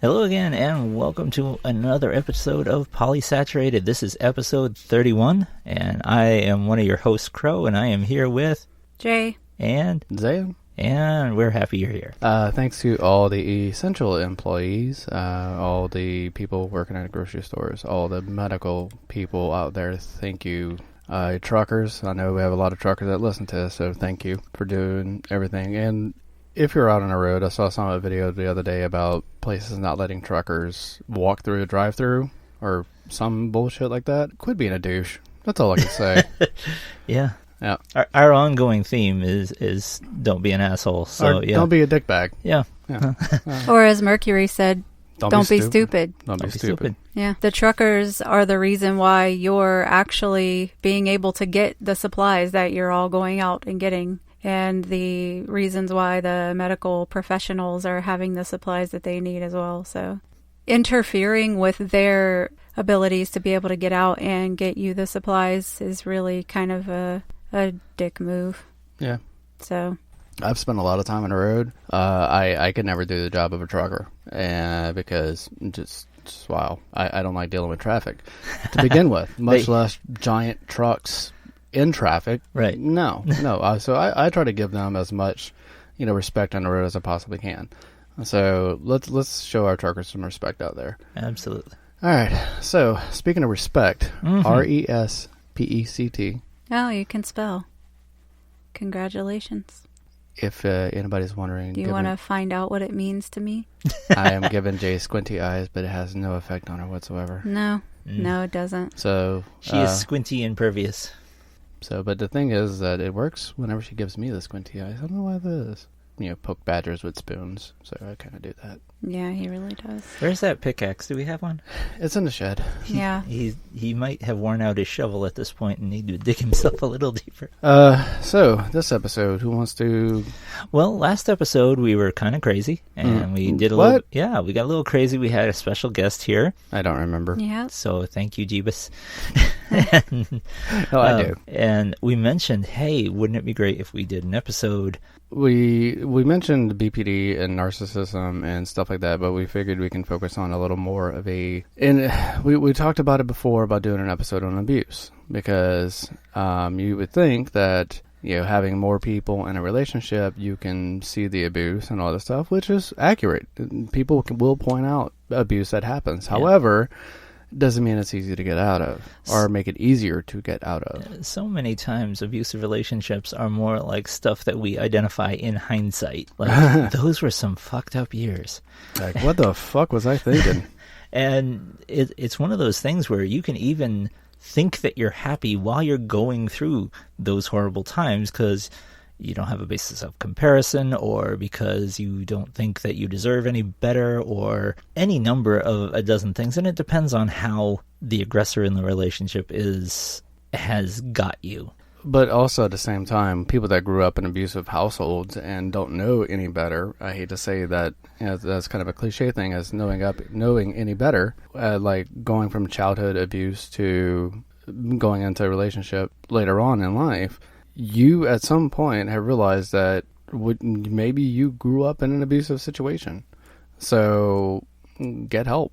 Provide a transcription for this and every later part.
Hello again, and welcome to another episode of Polysaturated. This is episode 31, and I am one of your hosts, Crow, and I am here with... Jay. And... Zay. And we're happy you're here. Thanks to all the essential employees, all the people working at grocery stores, all the medical people out there, thank you. Truckers, I know we have a lot of truckers that listen to us, so thank you for doing everything. And if you're out on the road, I saw some video the other day about places not letting truckers walk through a drive-through or some bullshit like that. Quit being a douche. That's all I can say. Yeah. Yeah. Our ongoing theme is don't be an asshole. So or yeah. Don't be a dickbag. Yeah. Or as Mercury said, don't be stupid. Don't be stupid. Yeah. The truckers are the reason why you're actually being able to get the supplies that you're all going out and getting, and the reasons why the medical professionals are having the supplies that they need as well. So interfering with their abilities to be able to get out and get you the supplies is really kind of a dick move. Yeah. So I've spent a lot of time on the road. I could never do the job of a trucker because just wow, I don't like dealing with traffic to begin with, much less giant trucks in traffic. Right. No. So I try to give them as much, respect on the road as I possibly can. So let's show our truckers some respect out there. Absolutely. All right. So speaking of respect, RESPECT. oh, you can spell. Congratulations. If anybody's wondering, Do you want to find out what it means to me? I am giving Jay squinty eyes, but it has no effect on her whatsoever. No, it doesn't. So She is squinty impervious. But the thing is that it works whenever she gives me the squinty eyes. I don't know why that is. Poke badgers with spoons, so I kind of do that. Yeah, he really does. Where's that pickaxe? Do we have one? It's in the shed. Yeah. He might have worn out his shovel at this point and need to dig himself a little deeper. So this episode, who wants to... Well, last episode we were kind of crazy, and we did a What? little... Yeah, we got a little crazy. We had a special guest here. I don't remember. Yeah. So thank you, Jeebus. I do. And we mentioned, hey, wouldn't it be great if we did an episode... We mentioned BPD and narcissism and stuff like that, but we figured we can focus on a little more of a... And we talked about it before about doing an episode on abuse, because you would think that, having more people in a relationship, you can see the abuse and all this stuff, which is accurate. People will point out abuse that happens. Yeah. However... doesn't mean it's easy to get out of or make it easier to get out of. So many times abusive relationships are more like stuff that we identify in hindsight. Like, those were some fucked up years. Like, what the fuck was I thinking? And it's one of those things where you can even think that you're happy while you're going through those horrible times because you don't have a basis of comparison, or because you don't think that you deserve any better, or any number of a dozen things. And it depends on how the aggressor in the relationship has got you. But also at the same time, people that grew up in abusive households and don't know any better, I hate to say that, that's kind of a cliche thing as knowing any better, like going from childhood abuse to going into a relationship later on in life, you at some point have realized that maybe you grew up in an abusive situation. So get help.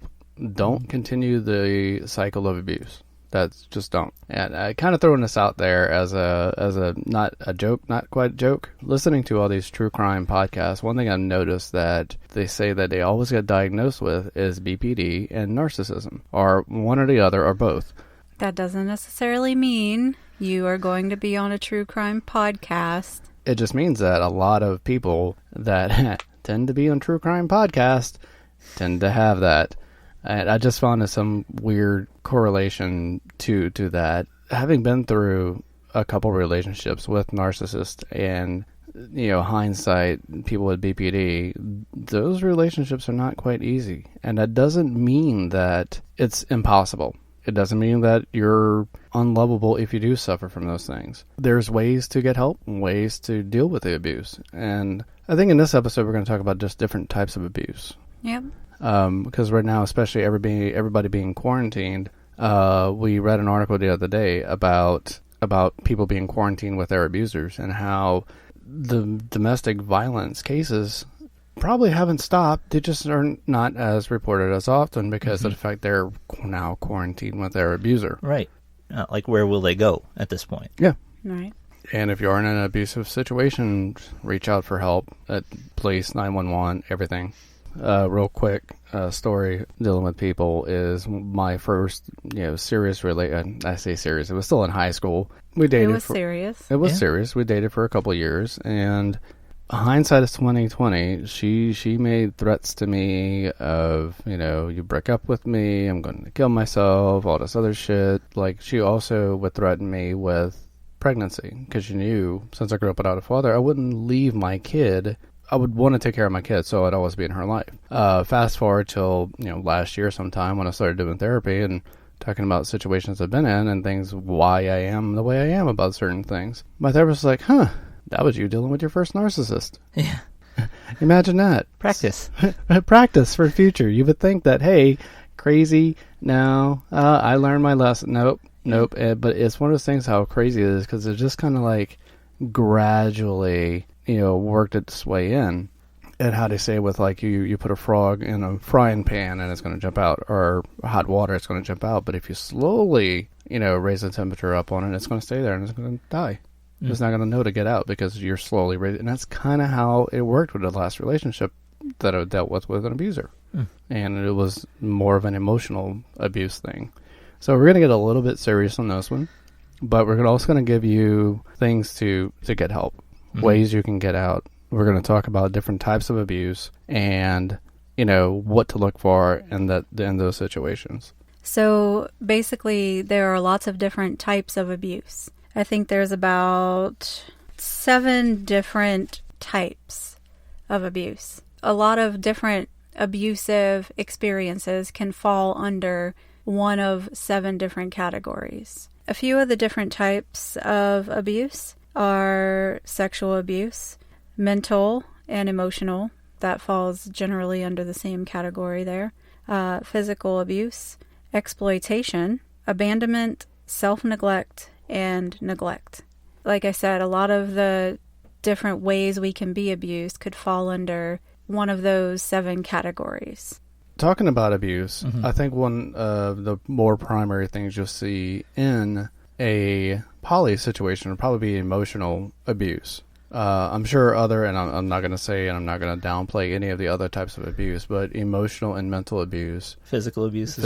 Don't continue the cycle of abuse. That's just don't. And I kind of throwing this out there as a not a joke, not quite a joke. Listening to all these true crime podcasts, one thing I've noticed that they say that they always get diagnosed with is BPD and narcissism, or one or the other, or both. That doesn't necessarily mean you are going to be on a true crime podcast. It just means that a lot of people that tend to be on true crime podcasts tend to have that. And I just found some weird correlation to that. Having been through a couple relationships with narcissists and, hindsight, people with BPD, those relationships are not quite easy. And that doesn't mean that it's impossible. It doesn't mean that you're unlovable if you do suffer from those things. There's ways to get help, ways to deal with the abuse. And I think in this episode, we're going to talk about just different types of abuse. Yep. Because right now, especially everybody being quarantined, we read an article the other day about people being quarantined with their abusers and how the domestic violence cases probably haven't stopped. They just are not as reported as often because of the fact they're now quarantined with their abuser. Right. Like, where will they go at this point? Yeah. Right. And if you're in an abusive situation, reach out for help at police, 911, everything. Real quick story dealing with people is my first, serious I say serious. It was still in high school. We dated. It was serious. It was serious. We dated for a couple of years, and hindsight is 2020. She made threats to me of, you break up with me, I'm going to kill myself, all this other shit. Like, she also would threaten me with pregnancy because she knew since I grew up without a father, I wouldn't leave my kid. I would want to take care of my kid, so I'd always be in her life. Fast forward till, last year sometime when I started doing therapy and talking about situations I've been in and things, why I am the way I am about certain things. My therapist was like, that was you dealing with your first narcissist. Yeah. Imagine that. Practice. Practice for the future. You would think that, hey, crazy, no, I learned my lesson. Nope. But it's one of those things how crazy it is because it's just kind of like gradually worked its way in. And how they say with like you put a frog in a frying pan and it's going to jump out, or hot water, it's going to jump out. But if you slowly, raise the temperature up on it, it's going to stay there and it's going to die. It's not going to know to get out because you're slowly raising. And that's kind of how it worked with the last relationship that I dealt with an abuser. And it was more of an emotional abuse thing. So we're going to get a little bit serious on this one, but we're also going to give you things to get help, ways you can get out. We're going to talk about different types of abuse and, what to look for in those situations. So basically, there are lots of different types of abuse. I think there's about 7 different types of abuse. A lot of different abusive experiences can fall under one of 7 different categories. A few of the different types of abuse are sexual abuse, mental and emotional. That falls generally under the same category there. Physical abuse, exploitation, abandonment, self-neglect, and neglect. Like I said, a lot of the different ways we can be abused could fall under one of those 7 categories. Talking about abuse, I think one of the more primary things you'll see in a poly situation would probably be emotional abuse. I'm sure I'm not going to say, and I'm not going to downplay any of the other types of abuse, but emotional and mental abuse. Physical abuse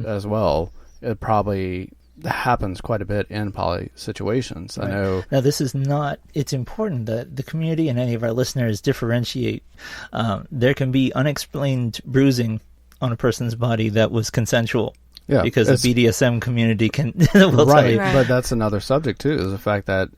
as well. It probably happens quite a bit in poly situations. Right. I know. Now, this is not, it's important that the community and any of our listeners differentiate. There can be unexplained bruising on a person's body that was consensual. Yeah, because the BDSM community can will tell you. But that's another subject too, is the fact that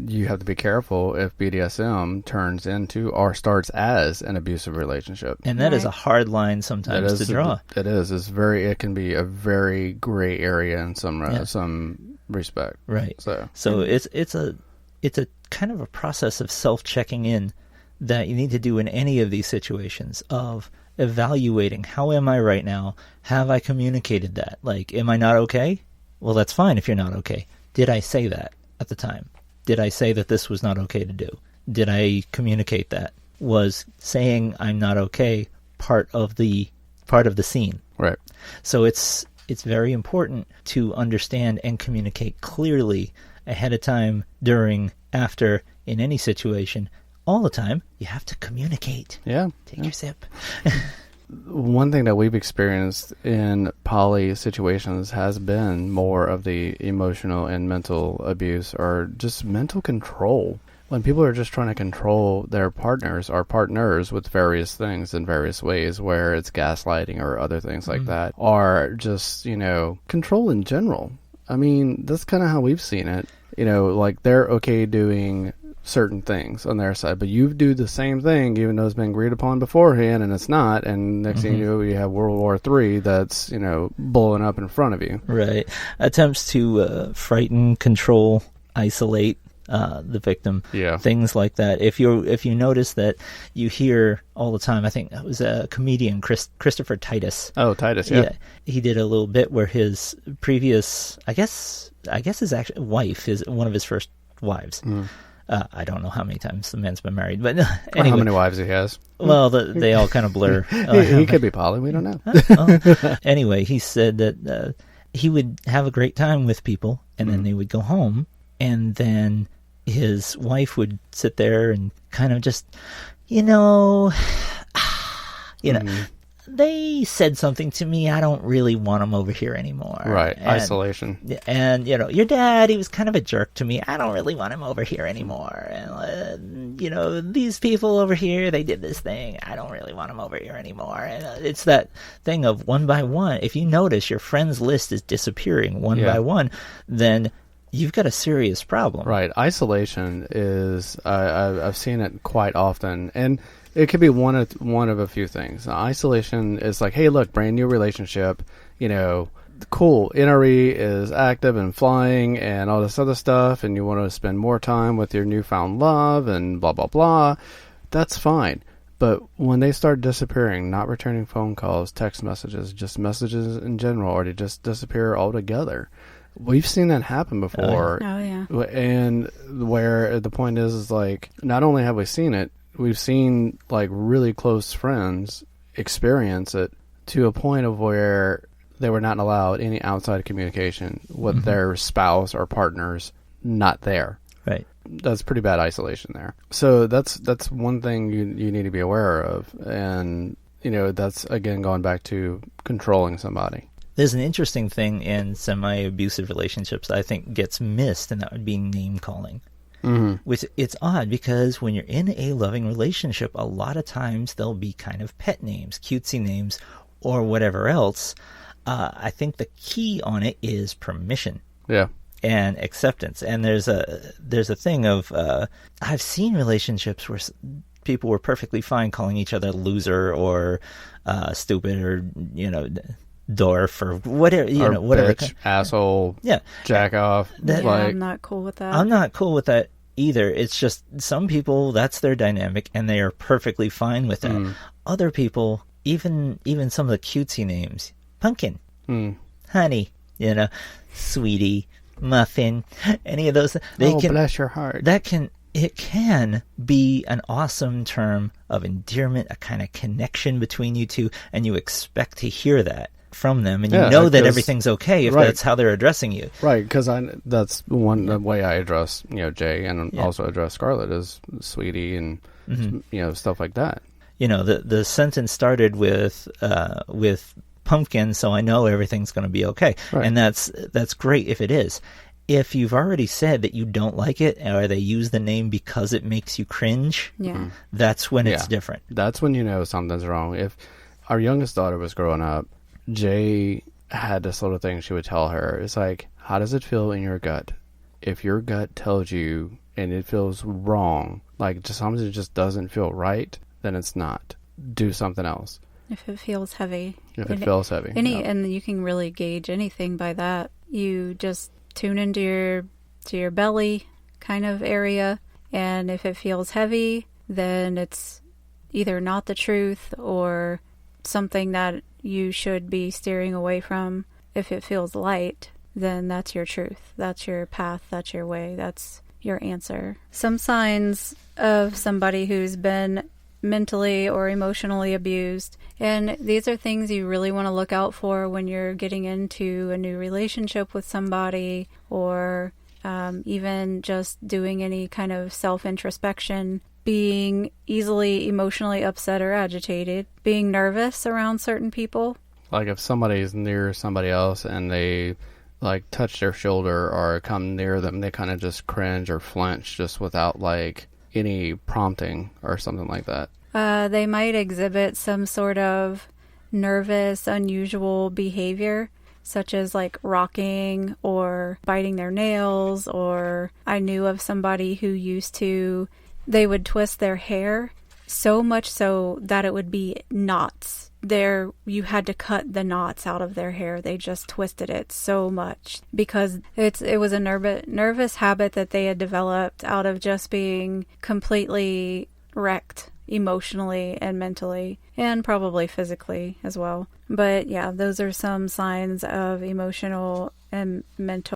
you have to be careful if BDSM turns into or starts as an abusive relationship, and that is a hard line sometimes to draw. It is. It can be a very gray area in some respect. Right. So it's a kind of a process of self-checking in that you need to do in any of these situations of evaluating, how am I right now? Have I communicated that? Like, am I not okay? Well, that's fine if you're not okay. Did I say that at the time? Did I say that this was not okay to do? Did I communicate that? Was saying I'm not okay part of the scene? Right. So it's very important to understand and communicate clearly ahead of time, during, after, in any situation. All the time, you have to communicate. Yeah. Take your sip. One thing that we've experienced in poly situations has been more of the emotional and mental abuse, or just mental control. When people are just trying to control their partners or partners with various things in various ways, where it's gaslighting or other things like that, or just, control in general. I mean, that's kind of how we've seen it. Like they're okay doing certain things on their side, but you do the same thing even though it's been agreed upon beforehand, and it's not, and next thing you know, you have World War III that's blowing up in front of you. Right. Attempts to frighten, control, isolate the victim. Yeah. Things like that. If you notice that you hear all the time, I think it was a comedian, Christopher Titus. Oh, Titus, yeah. He did a little bit where his previous, I guess his actual wife is one of his first wives. I don't know how many times the man's been married, but Or anyway. how many wives he has. Well, they all kind of blur. He could be poly. We don't know. Anyway, he said that he would have a great time with people, and then they would go home, and then his wife would sit there and kind of just, they said something to me. I don't really want them over here anymore. Right. Isolation. And, your dad, he was kind of a jerk to me. I don't really want him over here anymore. And, these people over here, they did this thing. I don't really want them over here anymore. And it's that thing of one by one. If you notice your friends list is disappearing one by one, then you've got a serious problem. Right. Isolation is, I've seen it quite often. And it could be one of a few things. Isolation is like, hey, look, brand new relationship, cool. NRE is active and flying and all this other stuff, and you want to spend more time with your newfound love and blah, blah, blah. That's fine. But when they start disappearing, not returning phone calls, text messages, just messages in general, or they just disappear altogether. We've seen that happen before. Oh, yeah. And where the point is like, not only have we seen it, we've seen like really close friends experience it to a point of where they were not allowed any outside communication with their spouse or partners not there. Right. That's pretty bad isolation there. So that's one thing you need to be aware of. And, that's, again, going back to controlling somebody. There's an interesting thing in semi-abusive relationships that I think gets missed, and that would be name-calling. Which it's odd because when you're in a loving relationship, a lot of times there'll be kind of pet names, cutesy names, or whatever else. I think the key on it is permission. Yeah. And acceptance. And there's a thing of I've seen relationships where people were perfectly fine calling each other loser or stupid or dwarf or whatever, or whatever. Bitch, asshole, yeah, jack off. I'm not cool with that. I'm not cool with that either. It's just some people, that's their dynamic, and they are perfectly fine with that. Other people, even some of the cutesy names, pumpkin, honey, sweetie, muffin, any of those. Bless your heart. It can be an awesome term of endearment, a kind of connection between you two, and you expect to hear that from them, and you know that everything's okay if that's how they're addressing you. Right, because that's one way I address Jay, and also address Scarlett as sweetie and stuff like that. The sentence started with pumpkin, so I know everything's going to be okay, and that's great if it is. If you've already said that you don't like it, or they use the name because it makes you cringe, that's when it's different. That's when you know something's wrong. If our youngest daughter was growing up, Jay had this little thing she would tell her. It's like, how does it feel in your gut? If your gut tells you and it feels wrong, like something just doesn't feel right, then it's not. Do something else. If it feels heavy. And you can really gauge anything by that. You just tune into your belly kind of area, and if it feels heavy, then it's either not the truth or something that you should be steering away from. If it feels light, then that's your truth, that's your path, that's your way, that's your answer. Some signs of somebody who's been mentally or emotionally abused, and these are things you really want to look out for when you're getting into a new relationship with somebody, or even just doing any kind of self-introspection. Being easily emotionally upset or agitated, being nervous around certain people. Like if somebody's near somebody else and they like touch their shoulder or come near them, they kind of just cringe or flinch just without like any prompting or something like that. They might exhibit some sort of nervous, unusual behavior, such as like rocking or biting their nails. Or I knew of somebody who they would twist their hair so much so that it would be knots. You had to cut the knots out of their hair. They just twisted it so much because it was a nervous habit that they had developed out of just being completely wrecked emotionally and mentally, and probably physically as well. But yeah, those are some signs of emotional and mental